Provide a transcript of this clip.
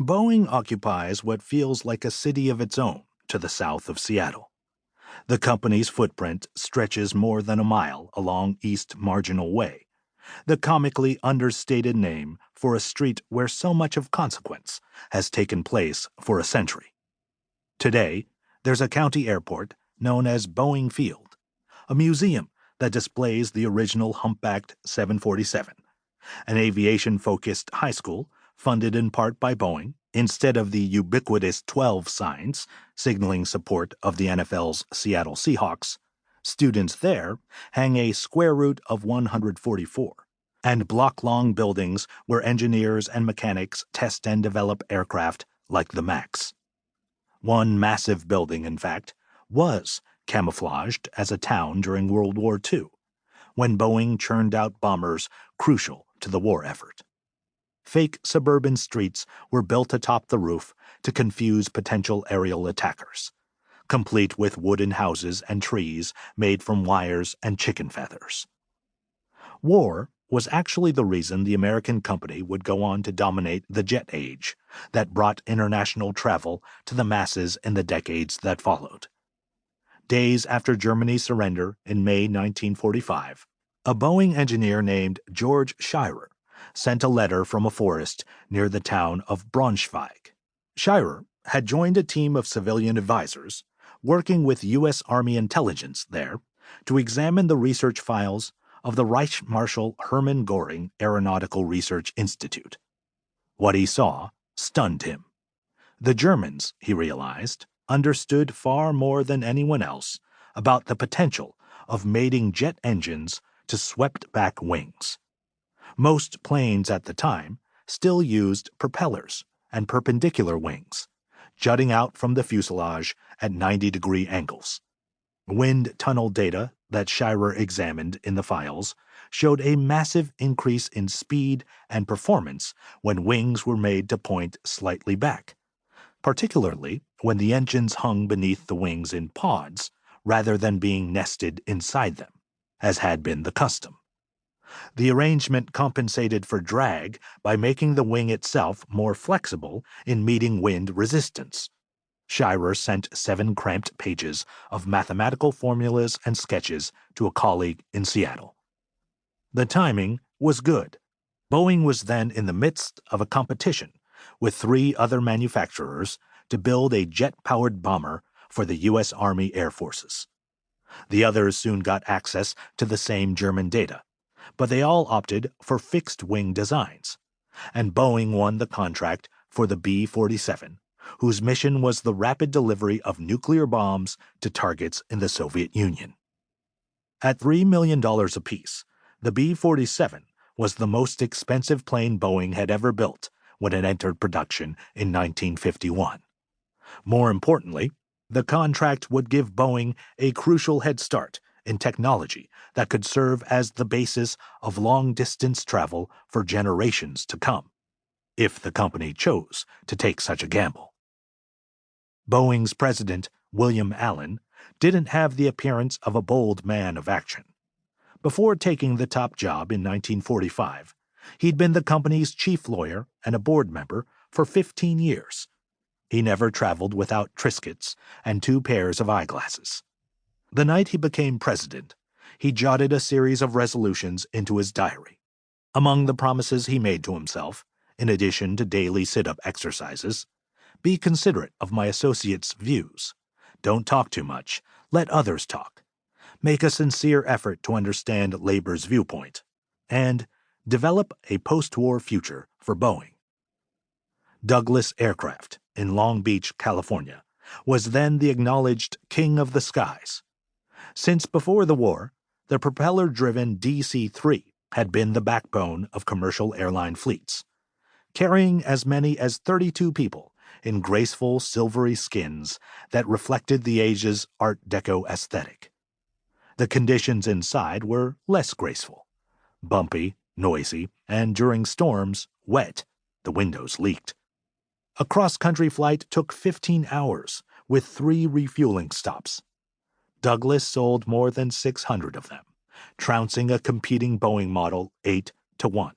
Boeing occupies what feels like a city of its own to the south of Seattle. The company's footprint stretches more than a mile along East Marginal Way, the comically understated name for a street where so much of consequence has taken place for a century. Today, there's a county airport known as Boeing Field, a museum that displays the original humpbacked 747, an aviation-focused high school funded in part by Boeing, instead of the ubiquitous 12 signs signaling support of the NFL's Seattle Seahawks. Students there hang a square root of 144, and block-long buildings where engineers and mechanics test and develop aircraft like the MAX. One massive building, in fact, was camouflaged as a town during World War II, when Boeing churned out bombers crucial to the war effort. Fake suburban streets were built atop the roof to confuse potential aerial attackers, complete with wooden houses and trees made from wires and chicken feathers. War was actually the reason the American company would go on to dominate the jet age that brought international travel to the masses in the decades that followed. Days after Germany's surrender in May 1945, a Boeing engineer named George Schuyler sent a letter from a forest near the town of Braunschweig. Schuyler had joined a team of civilian advisors working with U.S. Army intelligence there to examine the research files of the Reich Marshal Hermann Göring Aeronautical Research Institute. What he saw stunned him. The Germans, he realized, understood far more than anyone else about the potential of mating jet engines to swept-back wings. Most planes at the time still used propellers and perpendicular wings, jutting out from the fuselage at 90-degree angles. Wind tunnel data that Schuyler examined in the files showed a massive increase in speed and performance when wings were made to point slightly back, particularly when the engines hung beneath the wings in pods rather than being nested inside them, as had been the custom. The arrangement compensated for drag by making the wing itself more flexible in meeting wind resistance. Schuyler sent 7 cramped pages of mathematical formulas and sketches to a colleague in Seattle. The timing was good. Boeing was then in the midst of a competition with 3 other manufacturers to build a jet-powered bomber for the U.S. Army Air Forces. The others soon got access to the same German data, but they all opted for fixed-wing designs, and Boeing won the contract for the B-47, whose mission was the rapid delivery of nuclear bombs to targets in the Soviet Union. At $3 million apiece, the B-47 was the most expensive plane Boeing had ever built when it entered production in 1951. More importantly, the contract would give Boeing a crucial head start in technology that could serve as the basis of long-distance travel for generations to come, if the company chose to take such a gamble. Boeing's president, William Allen, didn't have the appearance of a bold man of action. Before taking the top job in 1945, he'd been the company's chief lawyer and a board member for 15 years. He never traveled without Triscuits and 2 pairs of eyeglasses. The night he became president, he jotted a series of resolutions into his diary. Among the promises he made to himself, in addition to daily sit-up exercises, be considerate of my associates' views. Don't talk too much. Let others talk. Make a sincere effort to understand labor's viewpoint. And develop a post-war future for Boeing. Douglas Aircraft in Long Beach, California, was then the acknowledged king of the skies. Since before the war, the propeller-driven DC-3 had been the backbone of commercial airline fleets, carrying as many as 32 people in graceful silvery skins that reflected the age's Art Deco aesthetic. The conditions inside were less graceful, bumpy, noisy, and during storms, wet. The windows leaked. A cross-country flight took 15 hours with 3 refueling stops. Douglas sold more than 600 of them, trouncing a competing Boeing model 8-1.